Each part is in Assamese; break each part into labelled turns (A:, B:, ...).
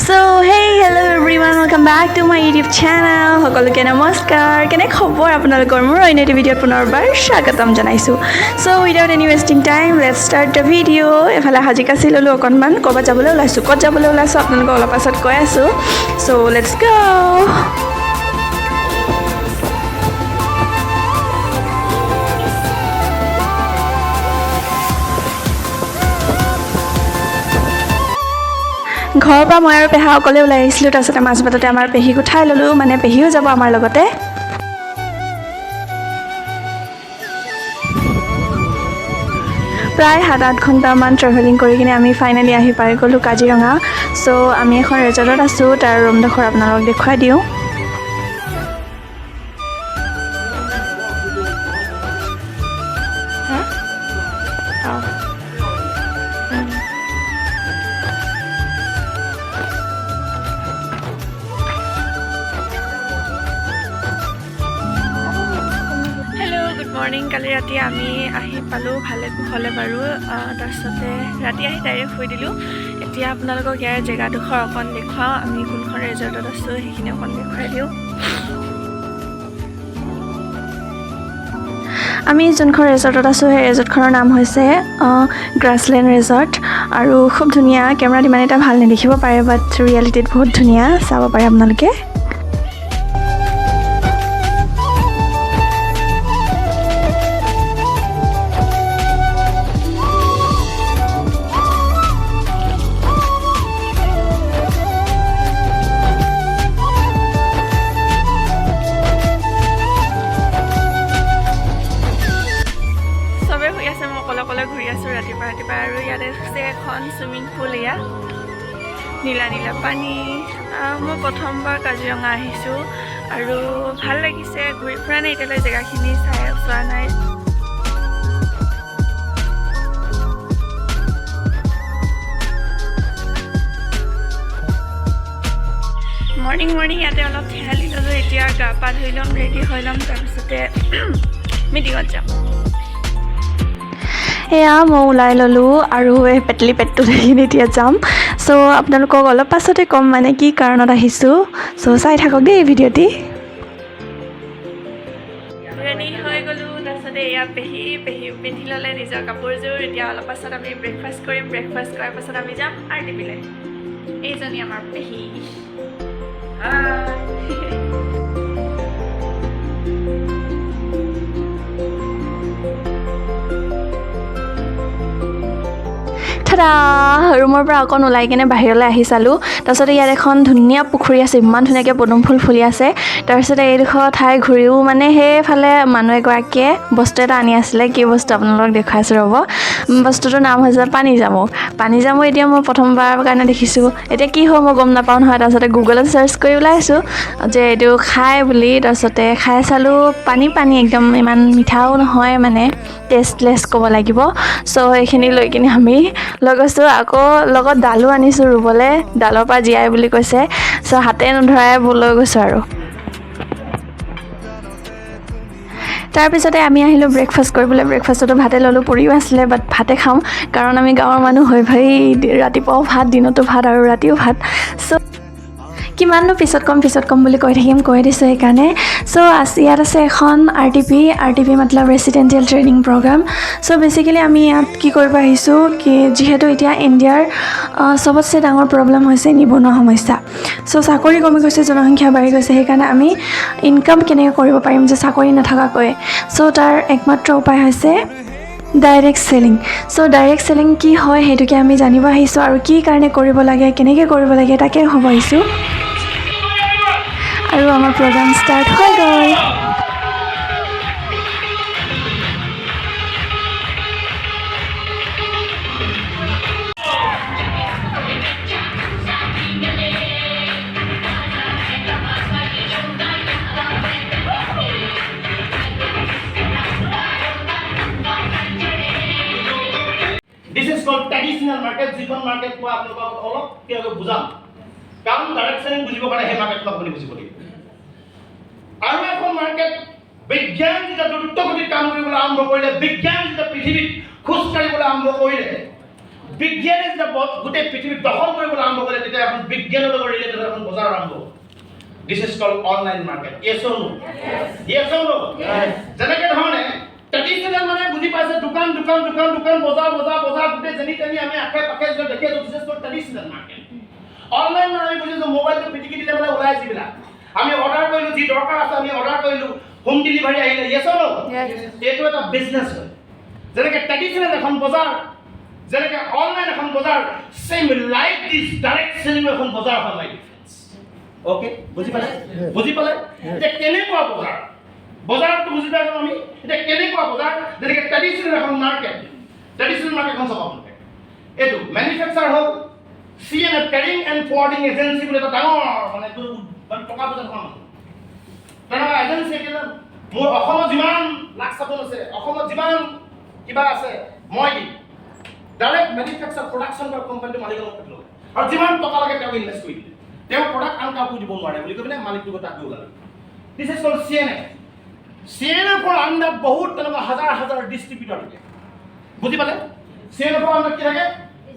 A: So hey, hello everyone, welcome back to my YouTube channel. সকলোকে নমস্কাৰ কেনে খবৰ আপোনালোকৰ মোৰ অন্য ভিডিঅ পুনৰবাৰ স্বাগতম জনাইছো So without any wasting time, let's start the video. এফালে হাজিকা চিললো অকনমান কৰবা যাবলৈ ওলাইছো কত যাবলৈ ওলাইছো আপোনালোকক অলপ পাছত কৈ আছো So let's go. ঘৰৰ পৰা মই আৰু পেহা অকলে ওলাই আহিছিলোঁ তাৰপিছতে মাছ বাটতে আমাৰ পেহীক উঠাই ল'লোঁ মানে পেহীও যাব আমাৰ লগতে প্ৰায় 7-8 ঘণ্টামান ট্ৰেভেলিং কৰি কিনে আমি ফাইনেলি আহি পাই গ'লোঁ কাজিৰঙা চ' আমি এখন ৰিজৰ্টত আছোঁ তাৰ ৰুমডোখৰ আপোনালোকক দেখুৱাই দিওঁ মৰ্নিং কালি ৰাতি আমি আহি পালোঁ ভালে কুশলে বাৰু তাৰপিছতে ৰাতি আহি ডাইৰেক্ট শুই দিলোঁ এতিয়া আপোনালোকক ইয়াৰ জেগাডোখৰ অকণ দেখুৱাওঁ আমি কোনখন ৰিজৰ্টত আছোঁ সেইখিনি অকণ দেখুৱাই দিওঁ আমি যোনখন ৰিজৰ্টত আছোঁ সেই ৰিজৰ্টখনৰ নাম হৈছে গ্ৰাছলেণ্ড ৰিজৰ্ট আৰু খুব ধুনীয়া কেমেৰাত ইমান এটা ভাল নেদেখিব পাৰে বাট ৰিয়েলিটিত বহুত ধুনীয়া চাব পাৰে আপোনালোকে ঘূৰি আছোঁ ৰাতিপুৱা আৰু ইয়াতে আছে এখন চুইমিং পুল এয়া নীলা নীলা পানী মই প্ৰথমবাৰ কাজিৰঙা আহিছোঁ আৰু ভাল লাগিছে ঘূৰি ফুৰা নাই এতিয়ালৈ জেগাখিনি চোৱা নাই মৰ্ণিং ইয়াতে অলপ খেলি ল'লোঁ এতিয়া গা পা ধুই ল'ম ৰেডি হৈ ল'ম তাৰপিছতে মিটিঙত যাম এয়া মই ওলাই ল'লোঁ আৰু এই পেটলি পেটটো দেখি এতিয়া যাম চ' আপোনালোকক অলপ পাছতে ক'ম মানে কি কাৰণত আহিছোঁ চ' চাই থাকক দেই এই ভিডিঅ'টি ৰেডি হৈ গ'লোঁ তাৰপিছতে এয়া পেহী পিন্ধি ল'লে নিজৰ কাপোৰযোৰ এতিয়া অলপ পাছত আমি ব্ৰেকফাষ্ট কৰিম ব্ৰেকফাষ্ট কৰাৰ পাছত আমি যাম আৰ্টিপিলৈ এইজনী আমাৰ পেহী ঠাডা ৰুমৰ পৰা অকণ ওলাই কিনে বাহিৰলৈ আহি চালোঁ তাৰপিছতে ইয়াত এখন ধুনীয়া পুখুৰী আছে ইমান ধুনীয়াকৈ পদুম ফুল ফুলি আছে তাৰপিছতে এইডোখৰ ঠাই ঘূৰিও মানে সেইফালে মানুহ এগৰাকীয়ে বস্তু এটা আনি আছিলে কি বস্তু আপোনালোকক দেখুৱাইছোঁ ৰ'ব বস্তুটোৰ নাম হৈছে পানী জামু এতিয়া মই প্ৰথমবাৰৰ কাৰণে দেখিছোঁ এতিয়া কি হয় মই গম নাপাওঁ নহয় তাৰপিছতে গুগলত চাৰ্চ কৰি ওলাইছোঁ যে এইটো খাই বুলি তাৰপিছতে খাই চালোঁ পানী একদম ইমান মিঠাও নহয় মানে টেষ্টলেছ ক'ব লাগিব চ' এইখিনি লৈ কিনে আমি লৈ গৈছোঁ আকৌ লগত ডালো আনিছোঁ ৰুবলৈ ডালৰ পৰা জীয়াই বুলি কৈছে চ' হাতে নধৰাই লৈ গৈছোঁ আৰু তাৰপিছতে আমি আহিলোঁ ব্ৰেকফাষ্ট কৰিবলৈ ব্ৰেকফাষ্টতো ভাতে ল'লোঁ পুৰিও আছিলে বাট ভাতে খাম কাৰণ আমি গাঁৱৰ মানুহ হৈ ৰাতিপুৱাও ভাত দিনতো ভাত আৰু ৰাতিও ভাত চ' কিমাননো পিছত কম বুলি কৈ থাকিম কৈ দিছোঁ সেইকাৰণে চ' ইয়াত আছে এখন আৰ টি পি মতলব ৰেচিডেণ্টিয়েল ট্ৰেইনিং প্ৰগ্ৰাম চ' বেচিকেলি আমি ইয়াত কি কৰিব আহিছোঁ কি যিহেতু এতিয়া ইণ্ডিয়াৰ চবতছে ডাঙৰ প্ৰব্লেম হৈছে নিবনুৱা সমস্যা চ' চাকৰি কমি গৈছে জনসংখ্যা বাঢ়ি গৈছে সেইকাৰণে আমি ইনকাম কেনেকৈ কৰিব পাৰিম যে চাকৰি নাথাকাকৈ চ' তাৰ একমাত্ৰ উপায় হৈছে ডাইৰেক্ট চেলিং কি হয় সেইটোকে আমি জানিব আহিছোঁ আৰু কি কাৰণে কৰিব লাগে কেনেকৈ কৰিব লাগে তাকে হ'ব আহিছোঁ আৰু আমাৰ প্ৰগ্ৰাম ষ্টাৰ্ট হৈ গ'ল
B: This is called traditional market, যিখন market মই আপোনালোকক অলপ কিয় বুজাম কাৰণ ডাইৰেক্ট সেলিং বুজিব কাৰণে সেই মাৰ্কেটটো আপুনি বুজিব লাগিব আৰু এখন মাৰ্কেট বিজ্ঞান যেতিয়া দ্ৰুতগতিত কাম কৰিবলৈ আৰম্ভ কৰিলে বিজ্ঞান যেতিয়া পৃথিৱীত খোজ কাঢ়িবলৈ আৰম্ভ কৰিলে বিজ্ঞানে যেতিয়া গোটেই পৃথিৱীত দখল কৰিবলৈ আৰম্ভ কৰিলে তেতিয়া এখন বিজ্ঞানৰ লগত ৰিলেটেড এখন বজাৰ আৰম্ভ হ'ল। This is called online market. Yes or no? Yes or no? যেনেকে ধৰণে ট্ৰেডিশ্যনেল মানে বুজি পাইছে দোকান বজাৰ গোটেই যেনি তেনি আমি আশে পাশে দেখি আছো। This is called traditional market. Online মানে আমি বুজিছো মোবাইলটো পিটিকি দিলে মানে ওলাই যিবিলাক আমি অৰ্ডাৰ কৰিলো যি দৰকাৰ আছে আমি অৰ্ডাৰ কৰিলো হোম ডেলিভাৰী আহিলে। Yes or no? এইটো এটা বিজনেছ হয়। যেনেকে ট্ৰেডিশ্যনেল এখন বজাৰ যেনেকে অনলাইন এখন বজাৰ same like this direct selling এখন বজাৰ হয় লাইক ওকে বুজি পালে যে কেনেকুৱা বজাৰটো বুজি পাইছো আমি এতিয়া কেনেকুৱা বজাৰ যেনেকে ট্ৰেডিশ্যনেল এখন মাৰ্কেট এখন চাব আপোনালোকে এইটো মেনুফেকচাৰ হ'ল CNF carrying and forwarding agency বুলি এটা ডাঙৰ মানে টকা পইচা থকা মানুহ তেনেকুৱা এজেঞ্চি এতিয়া মোৰ অসমত যিমান লাখ চাপন আছে অসমত যিমান কিবা আছে মই দিম ডাইৰেক্ট মেনুফেকচাৰ প্ৰডাকশ্যন কৰা কোম্পানীটো মালিকৰ লগত থাকিব আৰু যিমান টকা লাগে তেওঁক ইনভেষ্ট কৰি দিলে তেওঁ প্ৰডাক্ট আন কাকো দিব নোৱাৰে বুলি কৈ পিনে মালিকটো তাক ওলালে। দিছ ইজ কল্ড CNFৰ আণ্ডাৰত বহুত তেনেকুৱা হাজাৰ ডিষ্ট্ৰিবিউটৰ থাকে বুজি পালে। CNFৰ আণ্ডাৰত কি থাকে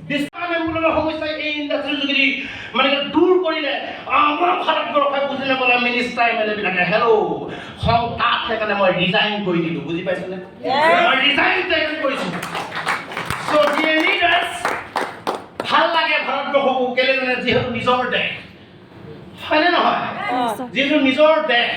B: ডিষ্ট্ৰিবিউটৰৰ সমস্যা এই ইণ্ডাষ্ট্ৰীৰ যোগেদি মানে দূৰ কৰিলে আমাৰ ভাৰতক ৰক্ষা বুজি নাপালে মিনিষ্টাৰ MLA বিলাকে হেল্ল' তাত সেইকাৰণে মই ৰিজাইন কৰি দিলোঁ বুজি পাইছেনে মই ৰিজাইন কৰিছোঁ। চ' ডিয়াৰ লিডাৰ্ছ ভাল লাগে ভাৰতবৰ্ষকো কেলে মানে যিহেতু নিজৰ দেশ হয়নে নহয় যিহেতু নিজৰ দেশ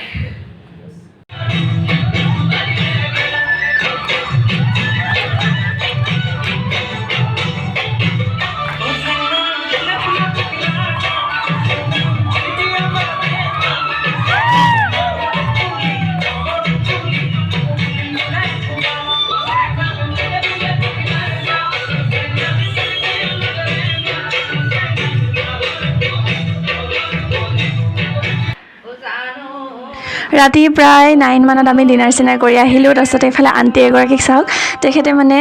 A: ৰাতি প্ৰায় 9 মানত আমি ডিনাৰ চিনাৰ কৰি আহিলোঁ। তাৰপিছত এইফালে আণ্টি এগৰাকীক চাওক তেখেতে মানে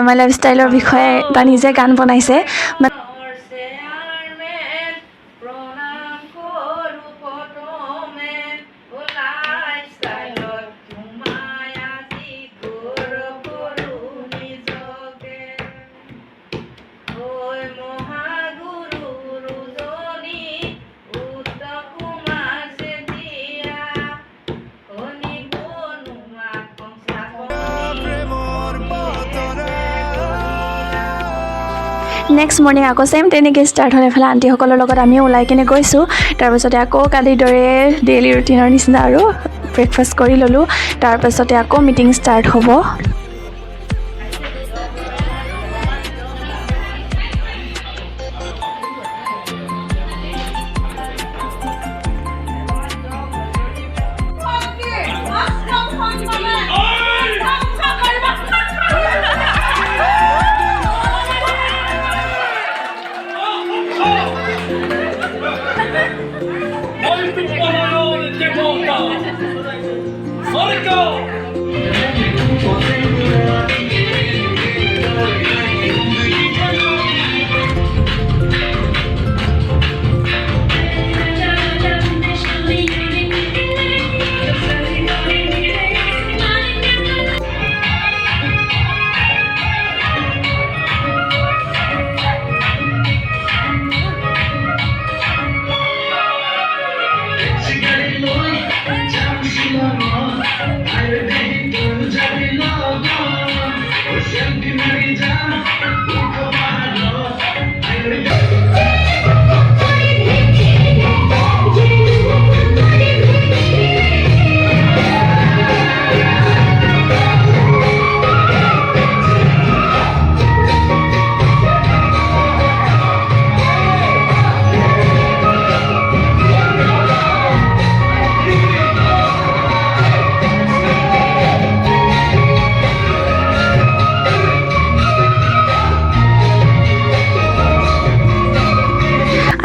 A: MI লাইফষ্টাইলৰ বিষয়ে এটা নিজে গান বনাইছে। নেক্সট মৰ্ণিং আকৌ ছেইম তেনেকৈ ষ্টাৰ্ট হ'ল। এইফালে আণ্টিসকলৰ লগত আমিও ওলাই কিনে গৈছোঁ। তাৰপিছতে আকৌ কালিৰ দৰে ডেইলি ৰুটিনৰ নিচিনা আৰু ব্ৰেকফাষ্ট কৰি ল'লোঁ। তাৰপাছতে আকৌ মিটিং ষ্টাৰ্ট হ'ব।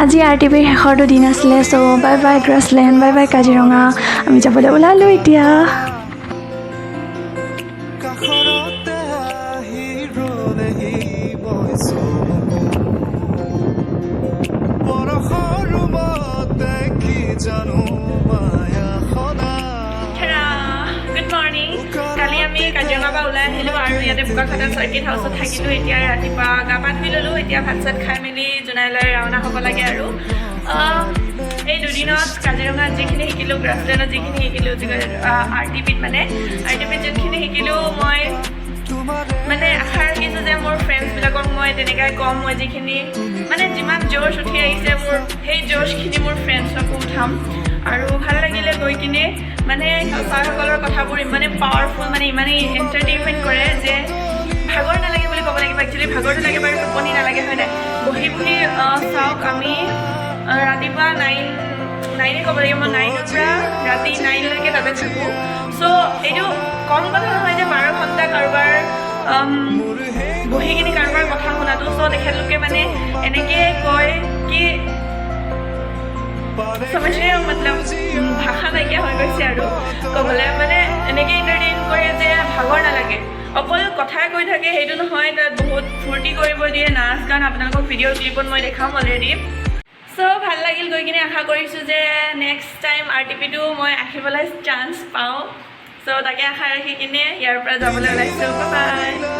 A: আজি RTVৰ শেষৰটো দিন আছিলে। So' bye bye grassland, bye bye Kaziranga. আমি যাবলৈ ওলালোঁ এতিয়া। Good morning. কালি আমি কাজিৰঙাৰ পৰা ওলাই আহিলোঁ আৰু ইয়াতে বোকাখাটৰ চাৰ্কিট হাউচত থাকিলোঁ। এতিয়া ৰাতিপুৱা গা পা ধুই ল'লোঁ। এতিয়া ভাত চাত খাই মেলি জোনাইলৈ ৰাওনা হ'ব লাগে আৰু এই দুদিনত কাজিৰঙাত যিখিনি শিকিলোঁ, গ্ৰাছলেণ্ডত যিখিনি শিকিলোঁ, RTPত যোনখিনি শিকিলোঁ, মই মানে আশা ৰাখিছোঁ যে মোৰ ফ্ৰেণ্ডছবিলাকক মই তেনেকৈ ক'ম। মই যিখিনি মানে যিমান জোচ উঠি আহিছে মোৰ সেই জোচখিনি মোৰ ফ্ৰেণ্ডছকো উঠাম। আৰু ভাল লাগিলে গৈ কিনে মানে ছাৰসকলৰ কথাবোৰ ইমানেই পাৱাৰফুল, মানে ইমানেই এণ্টাৰটেইনমেণ্ট কৰে যে ভাগৰ নালাগে বুলি ক'ব লাগিব। একচুৱেলি ভাগৰটো লাগে বাৰু, টোপনি নালাগে হয় নাই। বহি বহি চাওক, আমি ৰাতিপুৱা নাইনে ক'ব লাগিব, মই 9ৰ পৰা ৰাতি 9লৈকে তাতে থাকোঁ। চ' এইটো কম কথা নহয় যে 12 ঘণ্টা কাৰোবাৰ বহি কিনি কাৰোবাৰ কথা শুনাটো। চ' তেখেতলোকে মানে এনেকৈ কয় কি সমজে মতলব ভাষা নাইকিয়া হৈ গৈছে আৰু ক'বলৈ, মানে এনেকৈ এণ্টাৰটেইন কৰে যে ভাগৰ নালাগে। অকল কথাই কৈ থাকে সেইটো নহয়, তাত বহুত ফূৰ্তি কৰিব দিয়ে, নাচ গান। আপোনালোকক ভিডিঅ' ক্লিপত মই দেখাম অলৰেডি। চ' ভাল লাগিল গৈ কিনে। আশা কৰিছোঁ যে নেক্সট টাইম RTPটো মই আহিবলৈ চান্স পাওঁ। চ' তাকে আশা ৰাখি কিনে ইয়াৰ পৰা যাবলৈ ওলাইছোঁ। Bye bye.